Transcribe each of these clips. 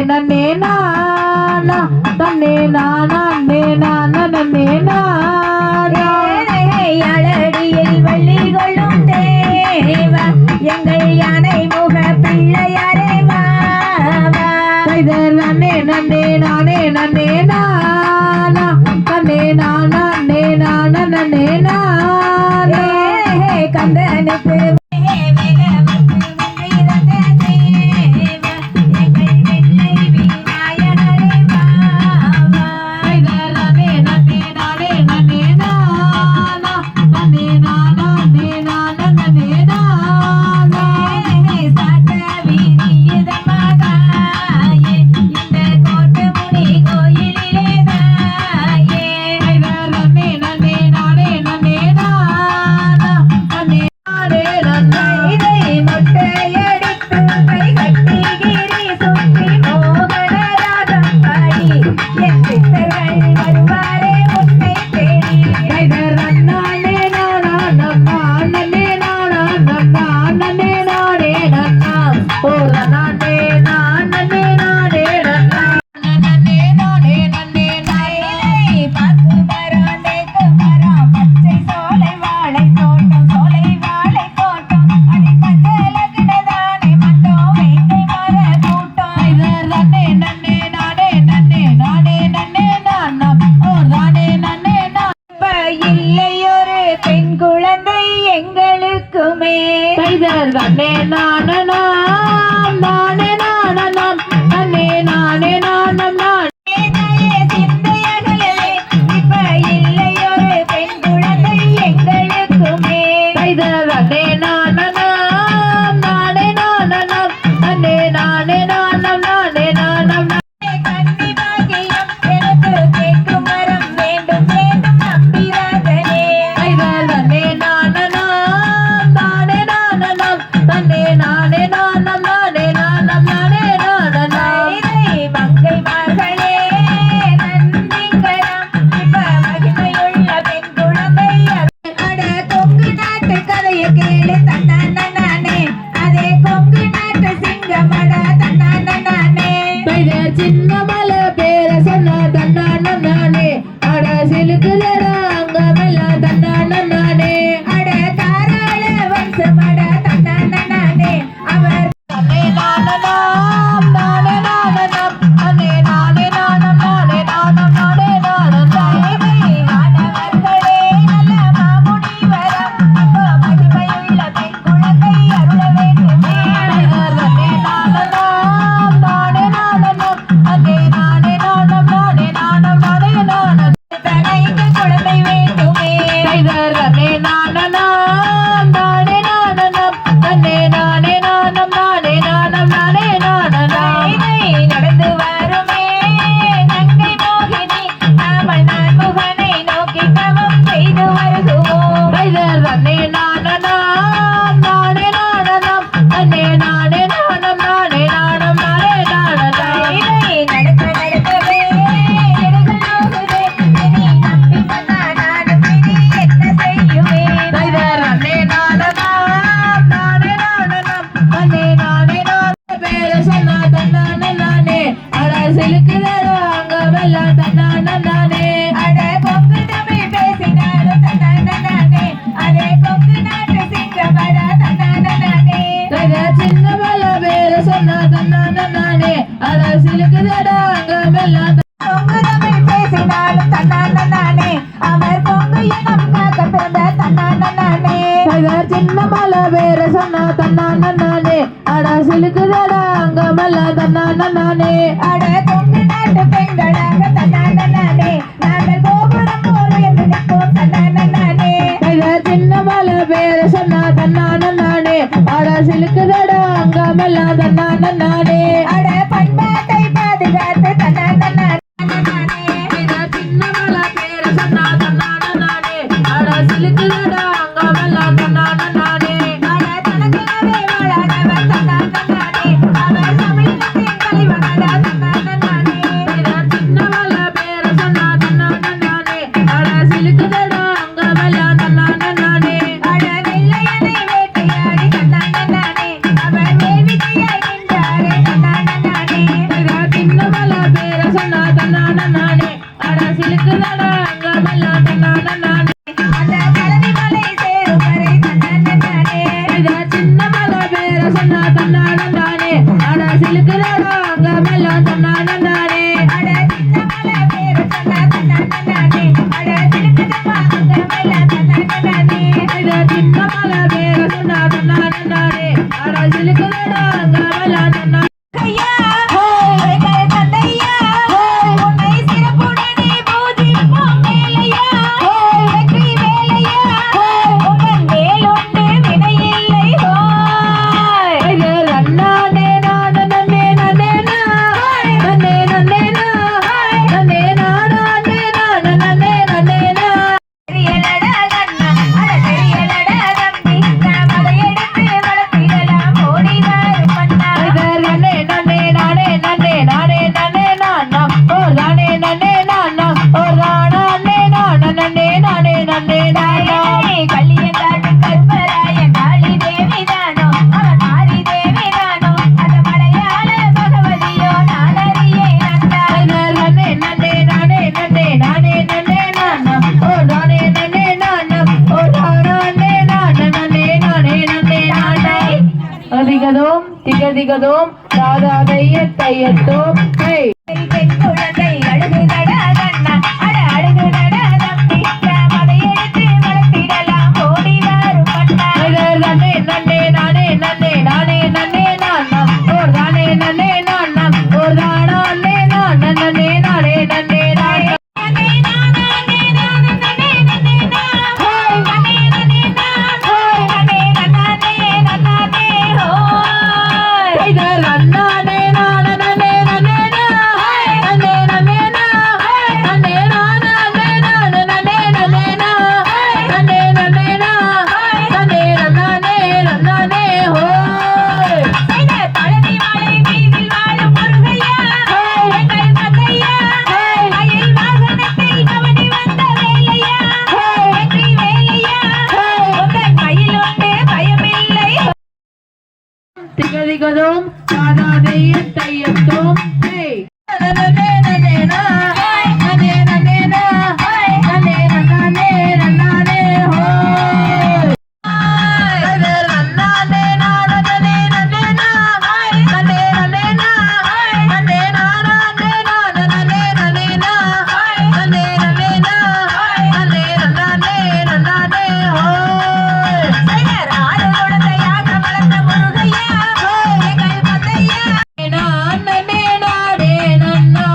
நன்னே நானா தன்னே நானா நே நானா நன்னே நானா அழடியில் வள்ளி கொள்ளும் தேவா எங்கள் யானை முக பிள்ளையாரே நன்னே நன்னே நானே நன்னே நானா தன்னே நானா நே நானா நன்னே நானா கந்தனுக்கு நன்னே நானா நானே நானா நன்னே நானே நானா இப்ப இல்லையொரு பெண் குழந்தை எங்களுக்குமே நன்னே நானா நானே நானா நன்னே நானே நானா நானே நானா கன்னி பாக்கியம் எனக்கு கேட்கும் வரம் வேண்டும் வேண்டும் நம்பிராதனே நன்னே நானா நானே நானா நன்னே நானே நானா நானே நானா நானே நானா மங்கை மகளே நந்திங்கரம் இப்ப மகிமையுள்ள பெண் குழந்தை அட கொங்கு நாட்டு கதையை கேளு தன்னானே அதே கொங்கு நாட்டு சிங்கமட தன்னானே சின்ன மலை பேர சொன்ன தன்னான நானே அட சிலுக்குதடா அங்கமெல்லாம் தன்னான நானே அட தாராள வம்சமட தன்னானே அவர் நானே நானே நானே நானே நானே நானே நானே நானே மாணவர்களே நல்ல மாமுடி வரம் இப்போ மகிமையுள்ள பெண் குழந்தை அருள வேண்டுமே நானே நானே நானே நானே தனைக்கு குழந்தை வேண்டுமே நன்னே நானா நானே நானா நன்னே நானே நானா நானே நானா நானே நானா நடந்து வருமே நங்கை மோகினி நாமல் நான் முகனை நோக்கி தவம் செய்து வருகுவோம் நன்னே நானா நானே நானா நன்னே நானே நானா நானே நானா நானே நானா நடக்க நடக்கவே நெடுகள் நோகுதே இனி நம்பி வந்தா நானும் இனி என்ன செய்யுவேன் நன்னே நானா நானே நானா நன்னே நானே நானே பேர சொன்னா தன்னான நானே அட சிலுக்குதடா அங்கமெல்லாம் தன்னான நானே அட கொங்கு தமிழ் பேசினாலும் தன்னானே அதே கொங்கு நாட்டு சிங்கமட தன்னானே சின்ன மலை பேர சொன்னா தன்னான நானே அட சிலுக்குதடா அங்கமெல்லாம் கொங்கு தமிழ் பேசினாலும் தன்னானே அவர் கொங்கு இனம் காக்க பிறந்த தன்னானே சின்ன மலை பேர சொன்னா தன்னான நானே அட சிலுக்குதடா அங்கமெல்லாம் தன்னான நானே அட கொங்கு நாட்டு பெண்களாக தன்னானே நாங்கள் கோபுரம் போல என்று நிற்போம் தன்னானே சின்ன மலை பேர சொன்னா தன்னான நானே அட சிலுக்குதடா அங்கமெல்லாம் தன்னான நானே அட பண்பாட்டை பாதுகாத்து தன்னானே சின்ன மலை பேர சொன்னா தன்னான நானே அட சிலுக்குதடா அங்கமெல்லாம் தன்னான நானே அட தனக்குவே வாழாதவர் தன்னானே அவர் தமிழினத்தின் தலைவனடா தன்னானே சின்ன மலை பேர சொன்னா தன்னான நானே அட சிலுக்குதடா அங்கமெல்லாம் தன்னான நானே அட வெள்ளையனை வேட்டையாடி தன்னானே அவர் வேள்விக்கையாய் நின்றாரே தன்னானே ஆட சிலுக்குதடா அங்கமெல்லாம் தன்னா ஐயா எங்கள் தந்தையா உன்னை சிறப்புடனே பூஜிப்போம் வேலையா வெற்றி வேலையா உங்கள் மேலுண்டு வினையில்லை ஹோய் இது நன்னானே நானே நன்னே நன்னே நா நன்னே நன்னே நா நன்னே நானே நானே நன்னே நன்னே நா தெரியலடா கண்ணா அட தெரியலடா தம்பி நாம் அதை எடுத்து வளர்த்திடலாம் ஓடி வரும் மன்னா இது நன்னே நன்னே நானே நன்னே நானே நன்னே நானா ஓ நானே நன்னே நானா ஓ நானே நானா நன்னே நானே நன்னே நானா கள்ளியங்காட்டு கற்பராய காளி தேவிதானோ அவன் மாரி தேவிதானோ அந்த மலையாள பகவதியோ நான் அறியேன் அண்ணா இது நன்னே நன்னே நானே நன்னே நானே நன்னே நானா ஓ நானே நன்னே நானா ஓ நானே நானா நன்னே நானே நன்னே நானா அதிகதோம் திகதிகதோம் ராதா தையத்தோம் ஹே பெண் குழந்தை அழுகுதடா கண்ணா அட அழுகுதடா தம்பி நாம் அதை எடுத்து வளர்த்திடலாம் ஓடி வரும் மன்னா நன்னே நன்னே நானே நன்னே நானே நன்னே நானா ஓ நானே நன்னே நானா ஓ நானே நானா நன்னே நானே நன்னே நானா இது நன்னானே நானே நன்னே நன்னே நா நன்னே நன்னே நா நன்னே நானா நன்னே நானே நன்னே நன்னே நா நன்னே நன்னே நா நன்னே நன்னானே நன்னானே ஹோய் பழனி மலை மீதில் வாழும் முருகையா எங்கள் தந்தையா மயில் வாகனத்தில் கவனி வந்த வேலையா வெற்றி வேலையா உங்கள் மயிலுண்டு பயமில்லை திகதிகதோம் ராதா தையத்தோம் ஹே நன்னே நன்னே நா நன்னே நன்னே நா நன்னே நன்னானே நன்னானே ஹோய் இது நன்னானே நானே நன்னே நன்னே நா நன்னே நன்னே நா நன்னே நானே நானே நன்னே நன்னே நா நன்னே நன்னே நா நன்னே நன்னானே நன்னானே ஹோய் ஆறு குழந்தையாக வளர்ந்த முருகையா எங்கள் தந்தையா நானே நானே நன்னா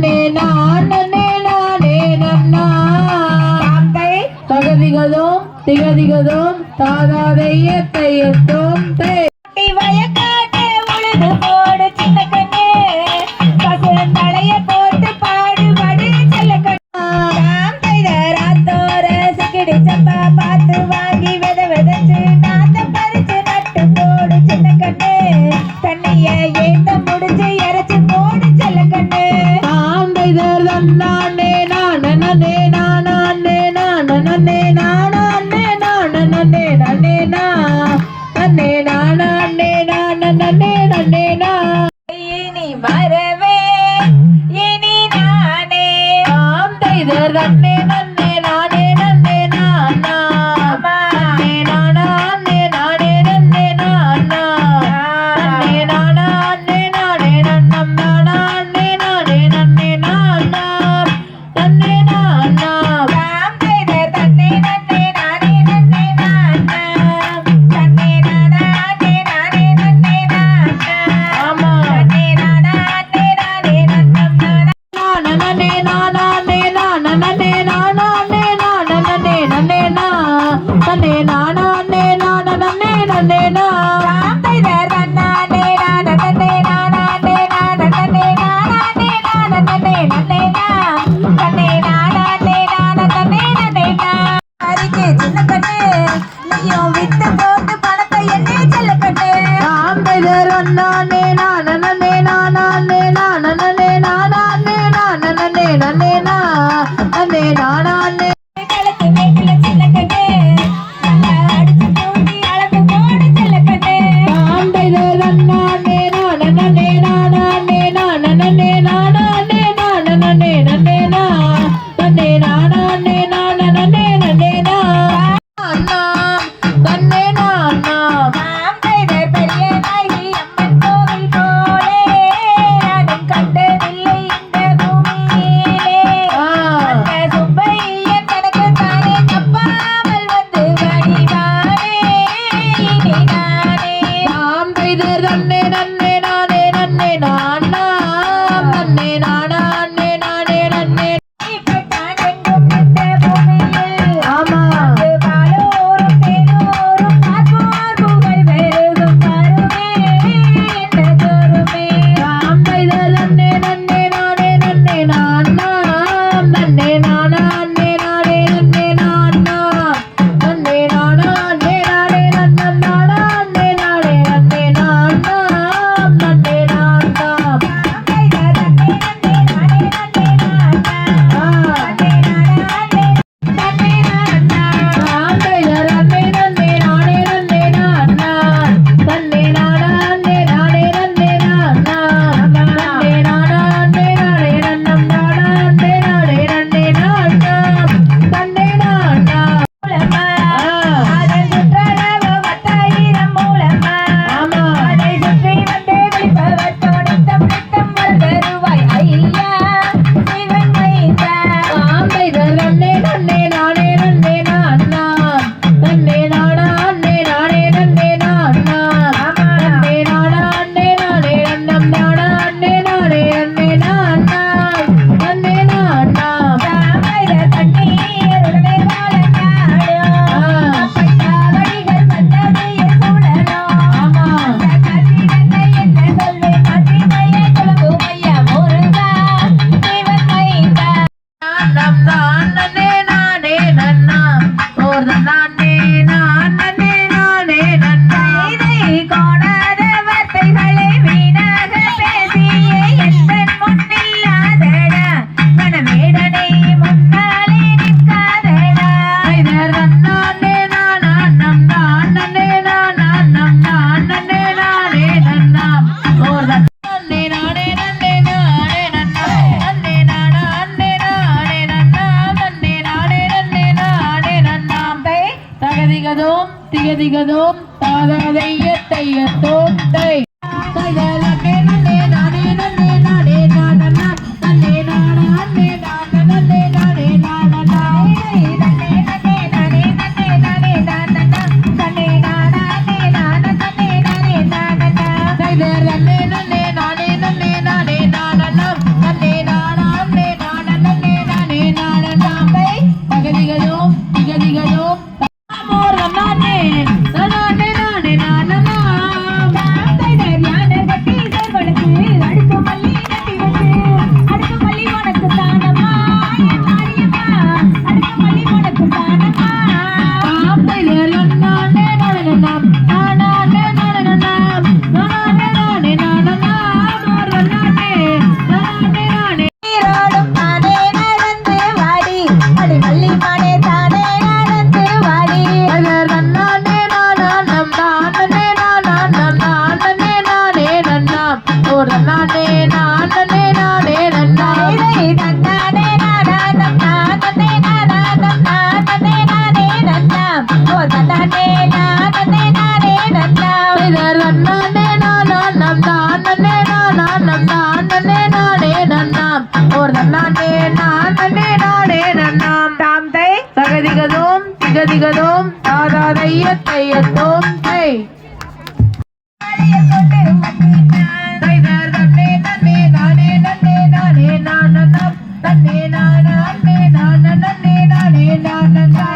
நன்னே நானே நானே நன்னா தகதிகதோம் திகதிகதோம் தாதாதைய தையத்தோம் தே வயக்காட்டு உழுது போடு சின்ன கண்ணே பசுந்தலைய போட்டு பாடுபடு செல்ல கண்ணோர சிக்கிடி சப்பா பார்த்து வாங்கி விதைச்சு நாத்த பறிச்சு நட்டு போடு சின்ன கண்ணே தண்ணிய ஏத்த முடிச்சு இறைச்சு போடு செல்ல கண்ணே ஆந்தைதர் நன்னானே நானே நானே நானே நானே நானே நானே நன்னே நா நன்னே நானே நானே நன்னே நா இனி வரவே இனி நானே ஆந்தைதர் நன்னே நன்னே நானே நன்னே நானா நன்னே நானா நன்னே நானே நன்னே நானா நன்னே நானா நன்னே நானே நன்னம் நானா நன்னே நானே நன்னே நானா நன்னே நானா ராம் செய்த தன்னை நன்னே நானே நன்னே நானா தன்னை நானா நன்னே நானே நன்னே நானா ஆமா நன்னே நானா நன்னே நானே நன்னம் நானா நன்னே நானா நன்னே நானா நன்னே நானா நன்னே நானா நன்னே நன்னே நா நன்னே நானா நன்னே நானா நன்னே நன்னே நா ராம் செய்த தன்னானே நானா நன்னே நானா நன்னே நானா நன்னே நானா நன்னே நன்னே நா தன்னை நானா நன்னே நானா நன்னே நன்னே நா அரிக்கே சின்ன கண்ணே நீயும் வித்து போட்டு பணத்தை எண்ணே செல்ல கண்ணே ஆந்தைதர் நன்னானே நானா நன்னே நானா நன்னே நானா நன்னே நானா நன்னே நன்னே நா நன்னே நானா நன்னே களத்து மேட்டுல சின்ன கண்ணே நல்லா அடிச்சு தூண்டி அளந்து போடு செல்ல கண்ணே ஆந்தைதர் நன்னானே நானா நன்னே நானா நன்னே நானா நன்னே நானா நன்னே நன்னே நா நன்னே நானா நன்னே நானா நன்னே நன்னே நா அண்ணா நன்னே நானா நாம் செய்த பெரிய நாயகி அம்மன் கோவில் போலே நானும் கண்டதில்லை இந்த பூமியிலே அந்த சுப்பையன் தனக்கு தானே தப்பாமல் வந்து வடிவானே இனி நானே ஆந்தைதர் நன்னே நன்னே நானே நன்னே நானா நன்னே நானா நன்னே நானே நன்னே இப்பட்டான் எங்கும் இந்த பூமியில் ஆமா அங்கு பாலோரும் தேனோரும் பார்ப்போர் புகழ் பெருகும் வருமே என்ன தோறுமே ஆந்தைதர் நன்னே நன்னே நானே நன்னே நானா நன்னே நானா நன்னே நானே நன்னே நானா நன்னே நானா நன்னே நானே நன்னம் நானா நன்னே நானே நன்னே நானா நன்னே நானா ஆந்தைதர் நன்னே நன்னே நானே நன்னே நானா நன்னே நானா நன்னே நானே நன்னே நானா நன்னே நானா நன்னே நானே நன்னம் நானா நன்னே நானே நன்னே நானா நன்னே நானா மூலமா ஆ அதன் சுற்றளவு 10,000 மூலமா ஆமா அதை சுற்றி வந்து விழிப்பவற்றோடு நித்தம் வருவாய் ஐயா சிவன் வைத்தா ஆந்தைதர் நன்னே நன்னே நானே நன்னே நானா நன்னே நானா நன்னே நானே நன்னே நானா நன்னே நானா நன்னே நானே நன்னம் நானா நன்னே நானே நன்னே நானா நன்னே நானா தாமரை தண்ணீர் உடனே போலனாடும் அப்பட்டாவடிகள் சந்ததியை சூழலும் ஆமா கட்டிடத்தை என்ன சொல்வேன் மாற்றிமையை குழம்பும் ஐயா முருகா சிவன் வைத்தா நம் நான் நன்னே நானே நன்னா ஓர் நானே நான் நன்னே நானே நன்னா இதை கோணாத வார்த்தைகளை வீணாக பேசியே எந்தன் முன்னில்லாதடா மனமேடனை முன்னாலே நிற்காதடா ஆந்தைதர் நன்னானே நானா நம் நான் நன்னே நானா நம் நான் நன்னே நானே நன்னா ஓர் நன்னே நானே நன்னே நானே நன்னா நன்னே நானா நன்னே நானே நன்னா நன்னே நானே நன்னே நானே நன்னா தகதிகதோம் திகதிகதோம் தாதாதைய தையத்தோம் தை தைதர் நன்னே நன்னே நானே நன்னே நானே நானா நன்னே நானா நன்னே நானா நன்னே நானே நானா தன்னே நானே நானே நானே நானே தன்னே நானா நே நானா தன்னே நானே நானா தைதர் நன்னே நன்னே நானே நன்னே நானே நானா நன்னே நானா ஒரு நானே நானே நானே நன்னா தன்னானே நானா நன்னா தன்னே நானா நன்னா தன்னே நானே நன்னா ஓ தன்னானே நானே நானே நன்னா இதர் நன்னானே நானா நம் நானே நானா நம் நானே நானே நன்னா ஒரு நன்னானே நானே நானே நன்னா தாம் தை தகதிகதோம் திகதிகதோம் தாதாதையத்தையத்தோம் தை கொண்டு வந்தினான் தைதர் தன்னே நன்னே நானே நன்னே நானே நானனம் தன்னே நானே நானனே நானே நானனா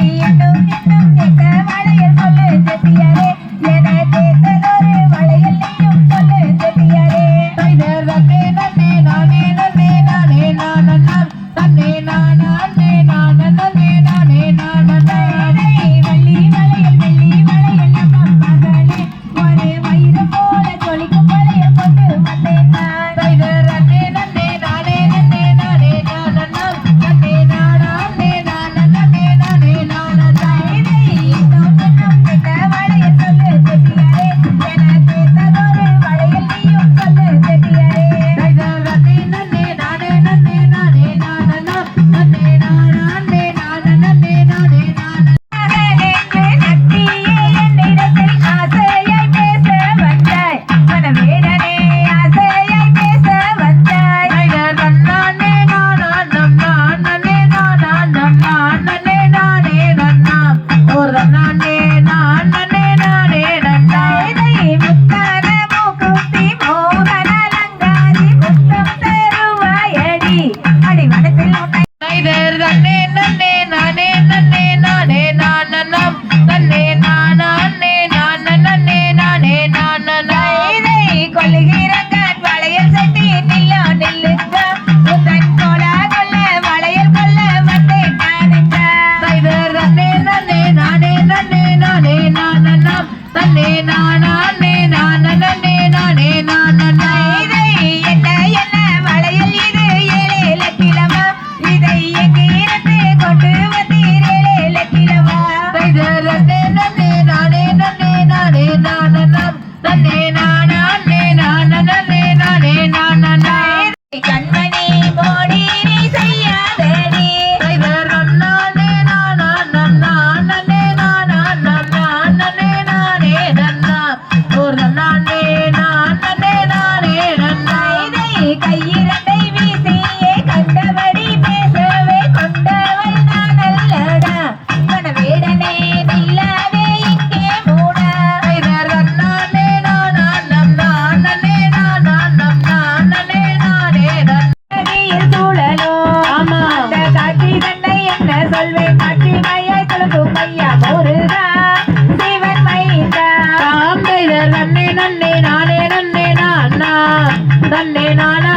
இன்னும் இன்னும் கேட்ட வளையல் சொல்லு செட்டியாரே என கேட்டதொரு வளையல் நீயும் சொல்லு செட்டியாரே தைதர் தன்னே நன்னே நானே நன்னே நானே நானனம் தன்னே நானே நானனே நானே நானனா வள்ளி வளையல் நம்ம மகளே ஒரு வயிறு போல ஜொலிக்கும் வளையல் கொண்டு வந்தேன் நான் தைதர் தன்னே நன்னே நானே நன்னே நானே நானனம் தன்னே நானே நானனே நானே நானனா இன்னும் இன்னும் கேட்ட வளையல் சொல்லு செட்டியாரே என கேட்டதொரு வளையல் நீயும் சொல்லு செட்டியாரே தைதர் தன்னே நன்னே நானே நன்னே நானே நானனம் தன்னே நானே நானனே நானே நானனா நெஞ்சு நத்தியே என்னிடத்தில் ஆசையாய் பேச வந்தாய் மனவேடனே ஆசையாய் பேச வந்தாய் தைதர் தன்னானே நானனம் நானே நானனம் நானே நானே நன்னாம் ஒரு தன்னானே நானே நானே நன்னாம் தை முத்தான மூக்குத்தி மோகன லங்காரி முத்தம் தருவாயடி அடி மனத்தில் உன்னை தைதர் தன்னே நன்னே நானே நன்னே நானே நானனம் தன்னே நானே நானனே நானே நானனா தை கொல்லுகிற கண் வளையல் சட்டி நில்லோ நில்லுங்க உந்தன் கோலா கொல்ல வளையல் கொல்ல வந்தேன் நானுங்க தைதர் தன்னே நன்னே நானே நன்னே நானே நானனம் தன்னே நானே நானனே நானே நானனா என்ன என்ன வளையல் இது ஏழேல கிழமா இதை எங்கு இருந்து கொண்டு வந்தீர் ஏழேல கிழமா தைதர் தன்னே நன்னே நானே நன்னே நானே நானனம் தன்னே நானே நானனே நானே நானனா கண்மணி மோடி நீ செய்யாதடி தைதர் நன்னானே நானனம் நானே நானனம் நானே நானே நன்னா ஒரு நன்னானே நானே நானே நன்னா கையிரண்டை வீசியே கண்டபடி பேசவே கொண்டவள் நான் அல்லடா மனவேடனே நில்லாதே இங்கே மூடா தைதர் நன்னானே நானனம் நானே நானனம் நானே நானே நன்னா நதியில் சூழலோ ஆமா அந்த காட்சி தன்னை என்ன சொல்வேன் காட்சி மையாய் தொழுகும் மையா முருகா சிவன் மைந்தா தாம் தைதர் நன்னே நன்னே நானே நன்னே நானா தன்னே நானா